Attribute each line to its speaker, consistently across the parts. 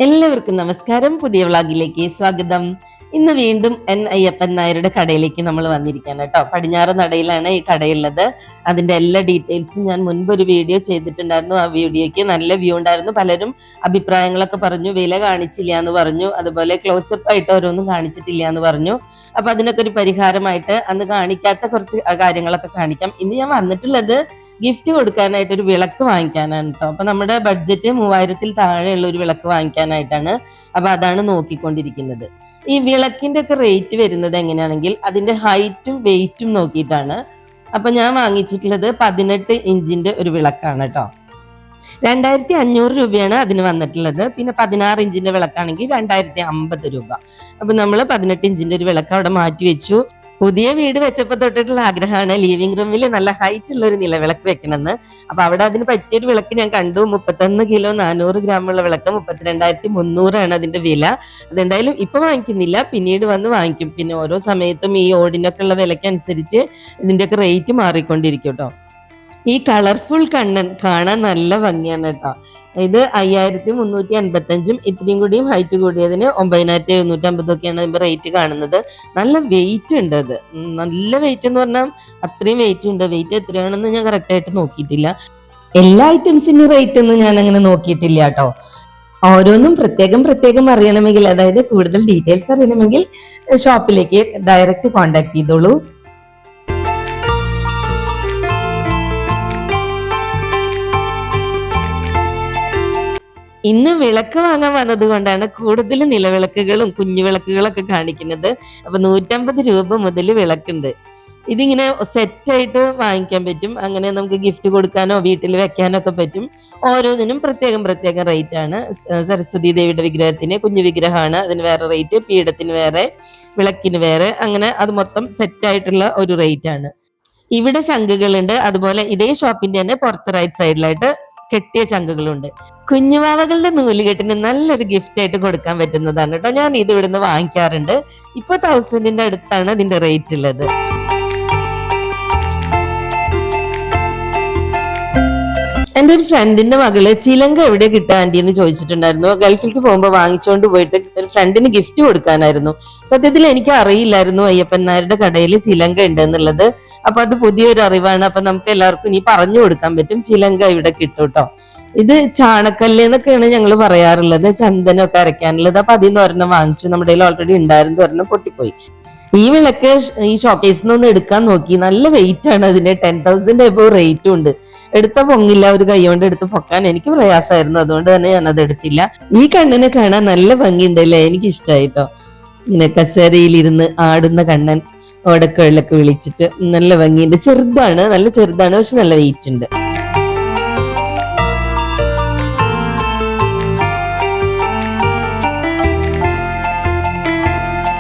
Speaker 1: എല്ലാവർക്കും നമസ്കാരം. പുതിയ വ്ളോഗിലേക്ക് സ്വാഗതം. ഇന്ന് വീണ്ടും എൻ അയ്യപ്പൻ നായരുടെ കടയിലേക്ക് നമ്മൾ വന്നിരിക്കുകയാണ് കേട്ടോ. പടിഞ്ഞാറ് നടയിലാണ് ഈ കടയുള്ളത്. അതിന്റെ എല്ലാ ഡീറ്റെയിൽസും ഞാൻ മുൻപൊരു വീഡിയോ ചെയ്തിട്ടുണ്ടായിരുന്നു. ആ വീഡിയോയ്ക്ക് നല്ല വ്യൂ ഉണ്ടായിരുന്നു. പലരും അഭിപ്രായങ്ങളൊക്കെ പറഞ്ഞു, വില കാണിച്ചില്ല എന്ന് പറഞ്ഞു, അതുപോലെ ക്ലോസപ്പ് ആയിട്ട് ഓരോന്നും കാണിച്ചിട്ടില്ല എന്ന് പറഞ്ഞു. അപ്പൊ അതിനൊക്കെ ഒരു പരിഹാരമായിട്ട് അന്ന് കാണിക്കാത്ത കുറച്ച് കാര്യങ്ങളൊക്കെ കാണിക്കാം. ഇന്ന് ഞാൻ വന്നിട്ടുള്ളത് ഗിഫ്റ്റ് കൊടുക്കാനായിട്ട് ഒരു വിളക്ക് വാങ്ങിക്കാനാണ് കേട്ടോ. അപ്പൊ നമ്മുടെ ബഡ്ജറ്റ് 3000-ൽ താഴെയുള്ള ഒരു വിളക്ക് വാങ്ങിക്കാനായിട്ടാണ്. അപ്പൊ അതാണ് നോക്കിക്കൊണ്ടിരിക്കുന്നത്. ഈ വിളക്കിന്റെ ഒക്കെ റേറ്റ് വരുന്നത് എങ്ങനെയാണെങ്കിൽ അതിന്റെ ഹൈറ്റും വെയിറ്റും നോക്കിയിട്ടാണ്. അപ്പൊ ഞാൻ വാങ്ങിച്ചിട്ടുള്ളത് 18 ഇഞ്ചിന്റെ ഒരു വിളക്കാണ് കേട്ടോ. 2500 രൂപയാണ് അതിന് വന്നിട്ടുള്ളത്. പിന്നെ 16 ഇഞ്ചിന്റെ വിളക്കാണെങ്കിൽ 2050 രൂപ. അപ്പൊ നമ്മൾ 18 ഇഞ്ചിന്റെ ഒരു വിളക്ക് അവിടെ മാറ്റി വെച്ചു. പുതിയ വീട് വെച്ചപ്പോ തൊട്ടിട്ടുള്ള ആഗ്രഹമാണ് ലിവിംഗ് റൂമിൽ നല്ല ഹൈറ്റ് ഉള്ള ഒരു നിലവിളക്ക് വെക്കണമെന്ന്. അപ്പൊ അവിടെ അതിന് പറ്റിയൊരു വിളക്ക് ഞാൻ കണ്ടു. 31 കിലോ 400 ഗ്രാമുള്ള വിളക്ക് 32,300 ആണ് അതിന്റെ വില. അതെന്തായാലും ഇപ്പൊ വാങ്ങിക്കുന്നില്ല, പിന്നീട് വന്ന് വാങ്ങിക്കും. പിന്നെ ഓരോ സമയത്തും ഈ ഓടിനൊക്കെ ഉള്ള വിലക്കനുസരിച്ച് ഇതിന്റെയൊക്കെ റേറ്റ് മാറിക്കൊണ്ടിരിക്കും കേട്ടോ. ഈ കളർഫുൾ കണ്ണൻ കാണാൻ നല്ല ഭംഗിയാണ് കേട്ടോ. ഇത് 5355, ഇത്രയും കൂടിയും ഹൈറ്റ് കൂടിയതിന് 9750 ഒക്കെയാണ് ഇതിന്റെ റേറ്റ് കാണുന്നത്. നല്ല വെയിറ്റ് ഉണ്ട്. അത് നല്ല വെയിറ്റ് എന്ന് പറഞ്ഞാൽ അത്രയും വെയിറ്റ് ഉണ്ട്. വെയിറ്റ് എത്രയാണെന്ന് ഞാൻ കറക്റ്റ് ആയിട്ട് നോക്കിയിട്ടില്ല. എല്ലാ ഐറ്റംസിന്റെ റേറ്റ് ഒന്നും ഞാൻ അങ്ങനെ നോക്കിയിട്ടില്ല കേട്ടോ. ഓരോന്നും പ്രത്യേകം അറിയണമെങ്കിൽ, അതായത് കൂടുതൽ ഡീറ്റെയിൽസ് അറിയണമെങ്കിൽ ഷോപ്പിലേക്ക് ഡയറക്റ്റ് കോണ്ടാക്ട് ചെയ്തോളൂ. ഇന്ന് വിളക്ക് വാങ്ങാൻ വന്നത് കൊണ്ടാണ് കൂടുതൽ നിലവിളക്കുകളും കുഞ്ഞു വിളക്കുകളൊക്കെ കാണിക്കുന്നത്. അപ്പൊ 150 രൂപ മുതൽ വിളക്കുണ്ട്. ഇതിങ്ങനെ സെറ്റായിട്ട് വാങ്ങിക്കാൻ പറ്റും. അങ്ങനെ നമുക്ക് ഗിഫ്റ്റ് കൊടുക്കാനോ വീട്ടിൽ വെക്കാനോ ഒക്കെ പറ്റും. ഓരോന്നിനും പ്രത്യേകം റേറ്റ് ആണ്. സരസ്വതി ദേവിയുടെ വിഗ്രഹത്തിന് കുഞ്ഞു വിഗ്രഹമാണ്, അതിന് വേറെ റേറ്റ്, പീഠത്തിന് വേറെ, വിളക്കിന് വേറെ, അങ്ങനെ അത് മൊത്തം സെറ്റായിട്ടുള്ള ഒരു റേറ്റ് ആണ്. ഇവിടെ ശംഖുകളുണ്ട്. അതുപോലെ ഇതേ ഷോപ്പിന്റെ തന്നെ പുറത്ത് റൈറ്റ് സൈഡിലായിട്ട് കെട്ടിയ ചങ്കുകളുണ്ട്. കുഞ്ഞുവാവകളുടെ നൂലുകെട്ടിന് നല്ലൊരു ഗിഫ്റ്റ് ആയിട്ട് കൊടുക്കാൻ പറ്റുന്നതാണ് കേട്ടോ. ഞാൻ ഇത് ഇവിടുന്ന് വാങ്ങിക്കാറുണ്ട്. ഇപ്പൊ 1000-ന്റെ അടുത്താണ് ഇതിന്റെ റേറ്റ് ഉള്ളത്. എന്റെ ഒരു ഫ്രണ്ടിന്റെ മകള് ചിലങ്ക എവിടെ കിട്ടാൻ ആന്റി എന്ന് ചോദിച്ചിട്ടുണ്ടായിരുന്നു. ഗൾഫിലേക്ക് പോകുമ്പോൾ വാങ്ങിച്ചുകൊണ്ട് പോയിട്ട് ഒരു ഫ്രണ്ടിന് ഗിഫ്റ്റ് കൊടുക്കാനായിരുന്നു. സത്യത്തിൽ എനിക്ക് അറിയില്ലായിരുന്നു അയ്യപ്പന്മാരുടെ കടയിൽ ചിലങ്ക ഉണ്ട് എന്നുള്ളത്. അപ്പൊ അത് പുതിയൊരു അറിവാണ്. അപ്പൊ നമുക്ക് എല്ലാവർക്കും ഇനി പറഞ്ഞു കൊടുക്കാൻ പറ്റും, ചിലങ്ക ഇവിടെ കിട്ടും കേട്ടോ. ഇത് ചാണക്കല്ല് എന്നൊക്കെയാണ് ഞങ്ങൾ പറയാറുള്ളത്, ചന്ദനമൊക്കെ അരയ്ക്കാനുള്ളത്. അപ്പൊ അതിൽ നിന്ന് ഒരെണ്ണം വാങ്ങിച്ചു. നമ്മുടെ കയ്യിൽ ഓൾറെഡി ഉണ്ടായിരുന്നു, ഒരെണ്ണം പൊട്ടിപ്പോയി. ഈ വിളക്ക് ഈ ഷോക്കേസിൽ നിന്ന് എടുക്കാൻ നോക്കി. നല്ല വെയിറ്റ് ആണ് അതിന്. 10,000 എബോവ് റേറ്റും ഉണ്ട്. എടുത്ത പൊങ്ങില്ല, ഒരു കൈ കൊണ്ട് എടുത്ത് പൊക്കാൻ എനിക്ക് പ്രയാസമായിരുന്നു. അതുകൊണ്ട് തന്നെ ഞാൻ അത് എടുത്തില്ല. ഈ കണ്ണനെ കാണാൻ നല്ല ഭംഗിയുണ്ട് അല്ലേ, എനിക്ക് ഇഷ്ടമായിട്ടോ. ഇങ്ങനെ കസേരയിലിരുന്ന് ആടുന്ന കണ്ണൻ ഓടക്കുഴലൊക്കെ വിളിച്ചിട്ട് നല്ല ഭംഗിയുണ്ട്. ചെറുതാണ്, നല്ല ചെറുതാണ്, പക്ഷെ നല്ല വെയിറ്റ് ഉണ്ട്.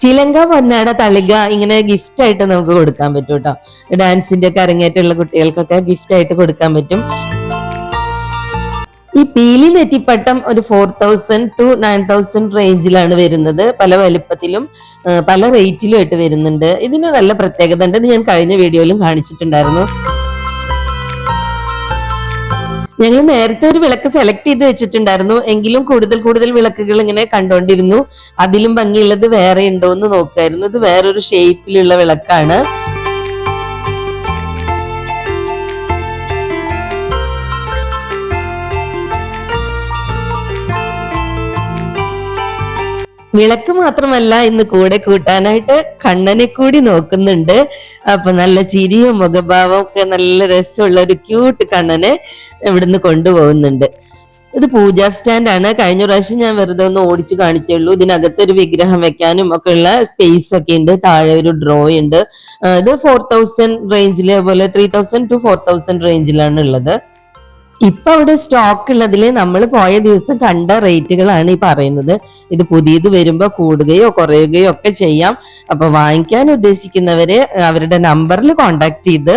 Speaker 1: ചിലങ്ക, പൊന്നാട, തളിക ഇങ്ങനെ ഗിഫ്റ്റ് ആയിട്ട് നമുക്ക് കൊടുക്കാൻ പറ്റും കേട്ടോ. ഡാൻസിന്റെ ഒക്കെ അരങ്ങേറ്റമുള്ള കുട്ടികൾക്കൊക്കെ ഗിഫ്റ്റ് ആയിട്ട് കൊടുക്കാൻ പറ്റും. ഈ പീലി നെറ്റിപ്പട്ടം ഒരു 4000 to 9000 റേഞ്ചിലാണ് വരുന്നത്. പല വലുപ്പത്തിലും പല റേറ്റിലും ആയിട്ട് വരുന്നുണ്ട്. ഇതിന് നല്ല പ്രത്യേകത ഉണ്ട്. ഇത് ഞാൻ കഴിഞ്ഞ വീഡിയോയിലും കാണിച്ചിട്ടുണ്ടായിരുന്നു. ഞങ്ങൾ നേരത്തെ ഒരു വിളക്ക് സെലക്ട് ചെയ്ത് വെച്ചിട്ടുണ്ടായിരുന്നു. എങ്കിലും കൂടുതൽ വിളക്കുകൾ ഇങ്ങനെ കണ്ടോണ്ടിരുന്നു. അതിലും ഭംഗിയുള്ളത് വേറെ ഉണ്ടോ എന്ന് നോക്കായിരുന്നു. ഇത് വേറൊരു ഷേപ്പിലുള്ള വിളക്കാണ്. വിളക്ക് മാത്രമല്ല, ഇന്ന് കൂടെ കൂട്ടാനായിട്ട് കണ്ണനെ കൂടി നോക്കുന്നുണ്ട്. അപ്പൊ നല്ല ചിരിയും മുഖഭാവം ഒക്കെ നല്ല രസമുള്ള ഒരു ക്യൂട്ട് കണ്ണനെ ഇവിടുന്ന് കൊണ്ടുപോകുന്നുണ്ട്. ഇത് പൂജാ സ്റ്റാൻഡാണ്. കഴിഞ്ഞ പ്രാവശ്യം ഞാൻ വെറുതെ ഒന്ന് ഓടിച്ചു കാണിച്ചുള്ളൂ. ഇതിനകത്തൊരു വിഗ്രഹം വെക്കാനും ഒക്കെ ഉള്ള സ്പേസ് ഒക്കെ ഉണ്ട്. താഴെ ഒരു ഡ്രോ ഉണ്ട്. ഇത് 4000 റേഞ്ചില്, അതുപോലെ 3000 to 4000 റേഞ്ചിലാണ് ഉള്ളത്. ഇപ്പൊ അവിടെ സ്റ്റോക്ക് ഉള്ളതിൽ നമ്മൾ പോയ ദിവസം കണ്ട റേറ്റുകളാണ് ഈ പറയുന്നത്. ഇത് പുതിയത് വരുമ്പോ കൂടുകയോ കുറയുകയോ ഒക്കെ ചെയ്യാം. അപ്പൊ വാങ്ങിക്കാൻ ഉദ്ദേശിക്കുന്നവര് അവരുടെ നമ്പറിൽ കോണ്ടാക്ട് ചെയ്ത്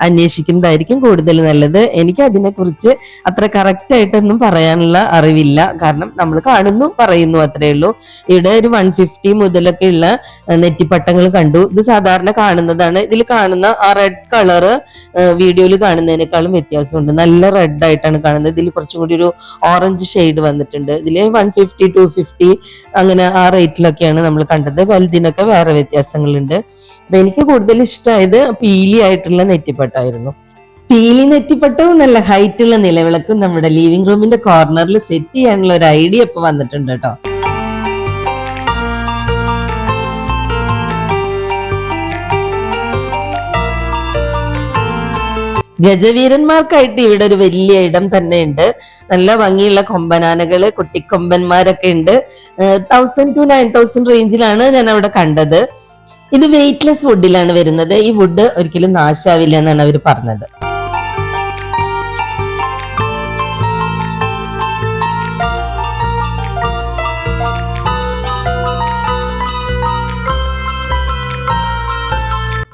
Speaker 1: അന്വേഷിക്കുന്നതായിരിക്കും കൂടുതൽ നല്ലത്. എനിക്ക് അതിനെ കുറിച്ച് അത്ര കറക്റ്റ് ആയിട്ടൊന്നും പറയാനുള്ള അറിവില്ല. കാരണം നമ്മൾ കാണുന്നു, പറയുന്നു, അത്രേ ഉള്ളൂ. ഇവിടെ ഒരു 150 മുതലൊക്കെ ഉള്ള നെറ്റിപ്പട്ടങ്ങൾ കണ്ടു. ഇത് സാധാരണ കാണുന്നതാണ്. ഇതിൽ കാണുന്ന ആ റെഡ് കളറ് വീഡിയോയിൽ കാണുന്നതിനേക്കാളും വ്യത്യാസമുണ്ട്. നല്ല റെഡ് ആയിട്ടാണ് കാണുന്നത്. ഇതിൽ കുറച്ചും കൂടി ഒരു ഓറഞ്ച് ഷെയ്ഡ് വന്നിട്ടുണ്ട്. ഇതിൽ 150, 250 അങ്ങനെ ആ റേറ്റിലൊക്കെയാണ് നമ്മൾ കണ്ടത്. വലുതിനൊക്കെ വേറെ വ്യത്യാസങ്ങളുണ്ട്. അപ്പൊ എനിക്ക് കൂടുതൽ ഇഷ്ടമായത് പീലി ആയിട്ടുള്ള നെറ്റിപ്പട്ടായിരുന്നു. പീലി നെറ്റിപ്പട്ടവും നല്ല ഹൈറ്റുള്ള നിലവിളക്കും നമ്മുടെ ലിവിംഗ് റൂമിന്റെ കോർണറിൽ സെറ്റ് ചെയ്യാനുള്ള ഒരു ഐഡിയ ഇപ്പൊ വന്നിട്ടുണ്ട് കേട്ടോ. ഗജവീരന്മാർക്കായിട്ട് ഇവിടെ ഒരു വലിയ ഇടം തന്നെ ഉണ്ട്. നല്ല ഭംഗിയുള്ള കൊമ്പനാനകള്, കുട്ടിക്കൊമ്പന്മാരൊക്കെ ഉണ്ട്. 1000 to 9000 റേഞ്ചിലാണ് ഞാൻ അവിടെ കണ്ടത്. ഇത് വെയിറ്റ്ലെസ് വുഡിലാണ് വരുന്നത്. ഈ വുഡ് ഒരിക്കലും നാശാവില്ല എന്നാണ് അവർ പറഞ്ഞത്.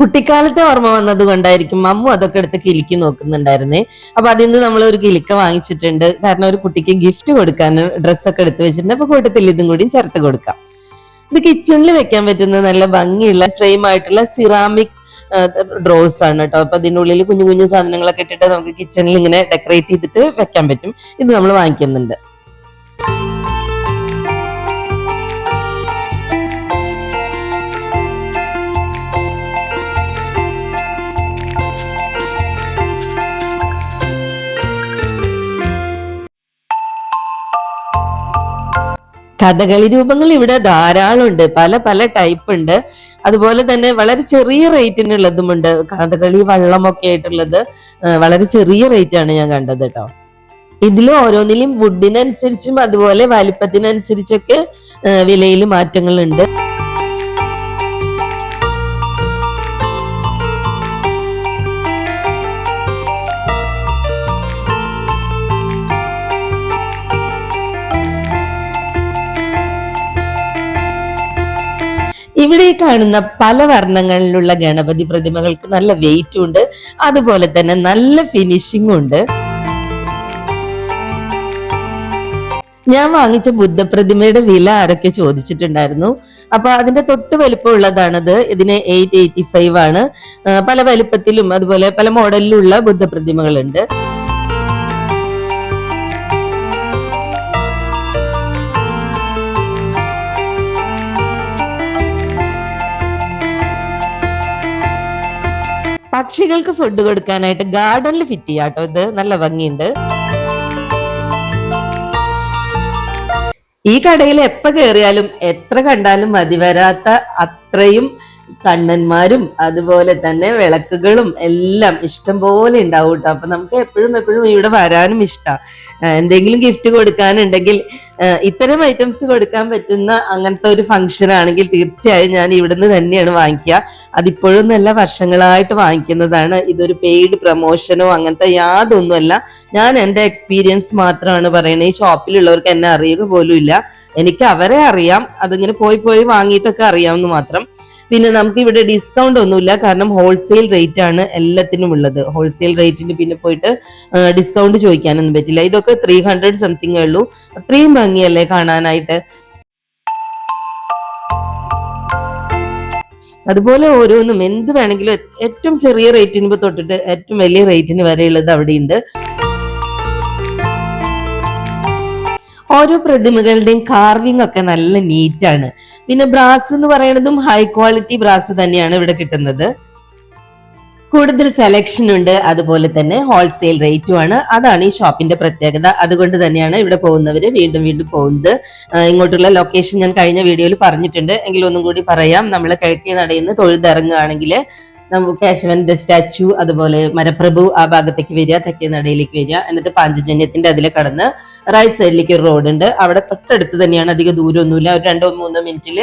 Speaker 1: കുട്ടിക്കാലത്തെ ഓർമ്മ വന്നത് കൊണ്ടായിരിക്കും അമ്മു അതൊക്കെ എടുത്ത് കിലുക്കി നോക്കുന്നുണ്ടായിരുന്നേ. അപ്പൊ അതിൽ നിന്ന് നമ്മൾ ഒരു കിലുക്ക വാങ്ങിച്ചിട്ടുണ്ട്. കാരണം ഒരു കുട്ടിക്ക് ഗിഫ്റ്റ് കൊടുക്കാൻ ഡ്രസ്സൊക്കെ എടുത്ത് വെച്ചിട്ടുണ്ട്. അപ്പൊ കൂട്ടത്തിൽ ഇതും കൂടി ചേർത്ത് കൊടുക്കാം. ഇത് കിച്ചണിൽ വെക്കാൻ പറ്റുന്ന നല്ല ഭംഗിയുള്ള ഫ്രെയിം ആയിട്ടുള്ള സിറാമിക് ഡ്രോസ് ആണ് കേട്ടോ. അപ്പൊ അതിനുള്ളിൽ കുഞ്ഞു കുഞ്ഞു സാധനങ്ങളൊക്കെ ഇട്ടിട്ട് നമുക്ക് കിച്ചണിൽ ഇങ്ങനെ ഡെക്കറേറ്റ് ചെയ്തിട്ട് വെക്കാൻ പറ്റും. ഇത് നമ്മൾ വാങ്ങിക്കുന്നുണ്ട്. കഥകളി രൂപങ്ങൾ ഇവിടെ ധാരാളം ഉണ്ട്. പല പല ടൈപ്പ് ഉണ്ട്. അതുപോലെ തന്നെ വളരെ ചെറിയ റേറ്റിനുള്ളതുമുണ്ട്. കഥകളി വള്ളമൊക്കെ ആയിട്ടുള്ളത് വളരെ ചെറിയ റേറ്റ് ആണ് ഞാൻ കണ്ടത് കേട്ടോ. ഇതിൽ ഓരോന്നിലും വുഡിനനുസരിച്ചും അതുപോലെ വലിപ്പത്തിനനുസരിച്ചൊക്കെ വിലയിൽ മാറ്റങ്ങളുണ്ട്. ഇവിടെ കാണുന്ന പല വർണ്ണങ്ങളിലുള്ള ഗണപതി പ്രതിമകൾക്ക് നല്ല വെയിറ്റും ഉണ്ട്. അതുപോലെ തന്നെ നല്ല ഫിനിഷിംഗും ഉണ്ട്. ഞാൻ വാങ്ങിച്ച ബുദ്ധപ്രതിമയുടെ വില ആരൊക്കെ ചോദിച്ചിട്ടുണ്ടായിരുന്നു. അപ്പൊ അതിന്റെ തൊട്ട് വലിപ്പമുള്ളതാണത്. ഇതിന് 885 ആണ്. പല വലിപ്പത്തിലും അതുപോലെ പല മോഡലിലുള്ള ബുദ്ധപ്രതിമകളുണ്ട്. പക്ഷികൾക്ക് ഫുഡ് കൊടുക്കാനായിട്ട് ഗാർഡനിൽ ഫിറ്റ് ചെയ്യാട്ടോ. ഇത് നല്ല ഭംഗിയുണ്ട്. ഈ കടയിൽ എപ്പോ കയറിയാലും എത്ര കണ്ടാലും മതി വരാത്ത അത്രയും കണ്ണന്മാരും അതുപോലെ തന്നെ വിളക്കുകളും എല്ലാം ഇഷ്ടം പോലെ ഉണ്ടാവും കേട്ടോ. അപ്പൊ നമുക്ക് എപ്പോഴും ഇവിടെ വരാനും ഇഷ്ടമാണ്. എന്തെങ്കിലും ഗിഫ്റ്റ് കൊടുക്കാനുണ്ടെങ്കിൽ ഇത്തരം ഐറ്റംസ് കൊടുക്കാൻ പറ്റുന്ന അങ്ങനത്തെ ഒരു ഫംഗ്ഷൻ ആണെങ്കിൽ തീർച്ചയായും ഞാൻ ഇവിടുന്ന് തന്നെയാണ് വാങ്ങിക്കുക. അതിപ്പോഴും നല്ല വർഷങ്ങളായിട്ട് വാങ്ങിക്കുന്നതാണ്. ഇതൊരു പെയ്ഡ് പ്രൊമോഷനോ അങ്ങനത്തെ യാതൊന്നുമല്ല. ഞാൻ എൻ്റെ എക്സ്പീരിയൻസ് മാത്രമാണ് പറയുന്നത്. ഈ ഷോപ്പിലുള്ളവർക്ക് എന്നെ അറിയുക പോലും ഇല്ല. എനിക്ക് അവരെ അറിയാം. അതിങ്ങനെ പോയി വാങ്ങിയിട്ടൊക്കെ അറിയാമെന്ന് മാത്രം. പിന്നെ നമുക്ക് ഇവിടെ ഡിസ്കൗണ്ട് ഒന്നുമില്ല. കാരണം ഹോൾസെയിൽ റേറ്റ് ആണ് എല്ലാത്തിനും ഉള്ളത്. ഹോൾസെയിൽ റേറ്റിന് പിന്നെ പോയിട്ട് ഡിസ്കൗണ്ട് ചോദിക്കാനൊന്നും പറ്റില്ല. ഇതൊക്കെ 300 സംതിങ് ഉള്ളൂ. അത്രയും ഭംഗിയല്ലേ കാണാനായിട്ട്. അതുപോലെ ഓരോന്നും എന്ത് വേണമെങ്കിലും ഏറ്റവും ചെറിയ റേറ്റിന് തൊട്ടിട്ട് ഏറ്റവും വലിയ റേറ്റിന് വരെയുള്ളത് അവിടെയുണ്ട്. ഓരോ പ്രതിമകളുടെയും കാർവിംഗ് ഒക്കെ നല്ല നീറ്റാണ്. പിന്നെ ബ്രാസ് എന്ന് പറയുന്നതും ഹൈ ക്വാളിറ്റി ബ്രാസ് തന്നെയാണ് ഇവിടെ കിട്ടുന്നത്. കൂടുതൽ സെലക്ഷൻ ഉണ്ട്. അതുപോലെ തന്നെ ഹോൾസെയിൽ റേറ്റും ആണ്. അതാണ് ഈ ഷോപ്പിന്റെ പ്രത്യേകത. അതുകൊണ്ട് തന്നെയാണ് ഇവിടെ പോകുന്നവര് വീണ്ടും പോകുന്നത്. ഇങ്ങോട്ടുള്ള ലൊക്കേഷൻ ഞാൻ കഴിഞ്ഞ വീഡിയോയിൽ പറഞ്ഞിട്ടുണ്ട്. എങ്കിലും ഒന്നും കൂടി പറയാം. നമ്മൾ കിഴക്കേ നടയിൽ നിന്ന് തൊഴുതിറങ്ങുകയാണെങ്കിൽ കേശവന്റെ സ്റ്റാച്ചു അതുപോലെ മരപ്രഭു ആ ഭാഗത്തേക്ക് വരിക, തെക്കേ നടയിലേക്ക് വരിക, എന്നിട്ട് പാഞ്ചജന്യത്തിന്റെ അതിൽ കടന്ന് റൈറ്റ് സൈഡിലേക്ക് ഒരു റോഡ് ഉണ്ട്. അവിടെ തൊട്ടടുത്ത് തന്നെയാണ്. അധികം ദൂരമൊന്നുമില്ല. ഒരു 2-3 മിനിറ്റിൽ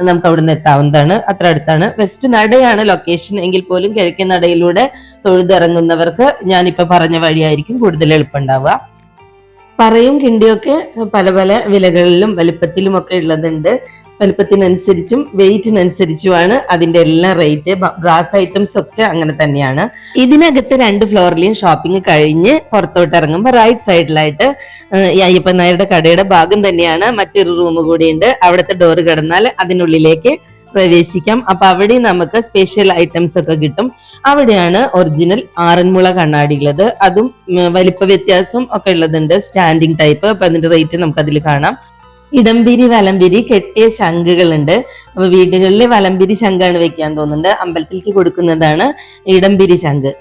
Speaker 1: നമുക്ക് അവിടെ നിന്ന് എത്താവുന്നതാണ്. അത്ര അടുത്താണ്. വെസ്റ്റ് നടയാണ് ലൊക്കേഷൻ എങ്കിൽ പോലും കിഴക്കേ നടയിലൂടെ തൊഴുതിറങ്ങുന്നവർക്ക് ഞാനിപ്പോ പറഞ്ഞ വഴിയായിരിക്കും കൂടുതൽ എളുപ്പമുണ്ടാവുക. പറയും കിണ്ടിയൊക്കെ പല പല വിലകളിലും വലിപ്പത്തിലും ഒക്കെ ഉള്ളതുണ്ട്. വലുപ്പത്തിനനുസരിച്ചും വെയിറ്റിനനുസരിച്ചുമാണ് അതിന്റെ എല്ലാ റേറ്റ്. ബ്രാസ് ഐറ്റംസ് ഒക്കെ അങ്ങനെ തന്നെയാണ്. ഇതിനകത്ത് 2 ഫ്ലോറിലെയും ഷോപ്പിംഗ് കഴിഞ്ഞ് പുറത്തോട്ട് ഇറങ്ങുമ്പോൾ റൈറ്റ് സൈഡിലായിട്ട് ഈ അയ്യപ്പൻ നായരുടെ കടയുടെ ഭാഗം തന്നെയാണ്. മറ്റൊരു റൂം കൂടിയുണ്ട്. അവിടുത്തെ ഡോറ് കിടന്നാൽ അതിനുള്ളിലേക്ക് പ്രവേശിക്കാം. അപ്പൊ അവിടെ നമുക്ക് സ്പെഷ്യൽ ഐറ്റംസ് ഒക്കെ കിട്ടും. അവിടെയാണ് ഒറിജിനൽ ആറന്മുള കണ്ണാടി ഉള്ളത്. അതും വലിപ്പ വ്യത്യാസം ഒക്കെ ഉള്ളതുണ്ട്, സ്റ്റാൻഡിങ് ടൈപ്പ്. അപ്പൊ അതിന്റെ റേറ്റ് നമുക്ക് അതിൽ കാണാം. ഇടംപിരി വലംപിരി കെട്ടിയ ശംഖുകളുണ്ട്. അപ്പൊ വീടുകളിൽ വലംപിരി ശംഖാണ് വെക്കാൻ തോന്നുന്നുണ്ട്, അമ്പലത്തിലേക്ക് കൊടുക്കുന്നതാണ് ഇടംപിരി ശംഖ്.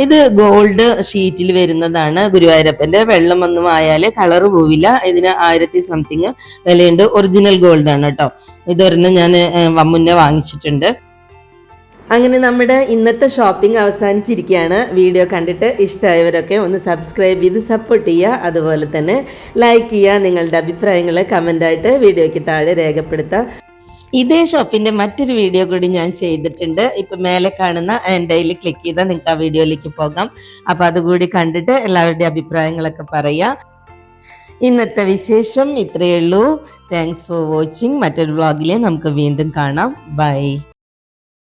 Speaker 1: ഇത് ഗോൾഡ് ഷീറ്റിൽ വരുന്നതാണ്. ഗുരുവായൂരപ്പന്റെ വെള്ളമൊന്നും ആയാല് കളറ് പോവില്ല. ഇതിന് 1000 സംതിങ് വിലയുണ്ട്. ഒറിജിനൽ ഗോൾഡ് ആണ് കേട്ടോ. ഇതൊരെണ്ണം ഞാൻ മുന്നേ വാങ്ങിച്ചിട്ടുണ്ട്. അങ്ങനെ നമ്മുടെ ഇന്നത്തെ ഷോപ്പിംഗ് അവസാനിച്ചിരിക്കുകയാണ്. വീഡിയോ കണ്ടിട്ട് ഇഷ്ടമായവരൊക്കെ ഒന്ന് സബ്സ്ക്രൈബ് ചെയ്ത് സപ്പോർട്ട് ചെയ്യുക. അതുപോലെ തന്നെ ലൈക്ക് ചെയ്യുക. നിങ്ങളുടെ അഭിപ്രായങ്ങൾ കമൻ്റായിട്ട് വീഡിയോയ്ക്ക് താഴെ രേഖപ്പെടുത്തുക. ഇതേ ഷോപ്പിൻ്റെ മറ്റൊരു വീഡിയോ കൂടി ഞാൻ ചെയ്തിട്ടുണ്ട്. ഇപ്പം മേലെ കാണുന്ന എൻ്റെയിൽ ക്ലിക്ക് ചെയ്താൽ നിങ്ങൾക്ക് ആ വീഡിയോയിലേക്ക് പോകാം. അപ്പോൾ അതുകൂടി കണ്ടിട്ട് എല്ലാവരുടെയും അഭിപ്രായങ്ങളൊക്കെ പറയുക. ഇന്നത്തെ വിശേഷം ഇത്രയേ ഉള്ളൂ. Thanks for watching. മറ്റൊരു വ്ളോഗിൽ നമുക്ക് വീണ്ടും കാണാം. ബൈ.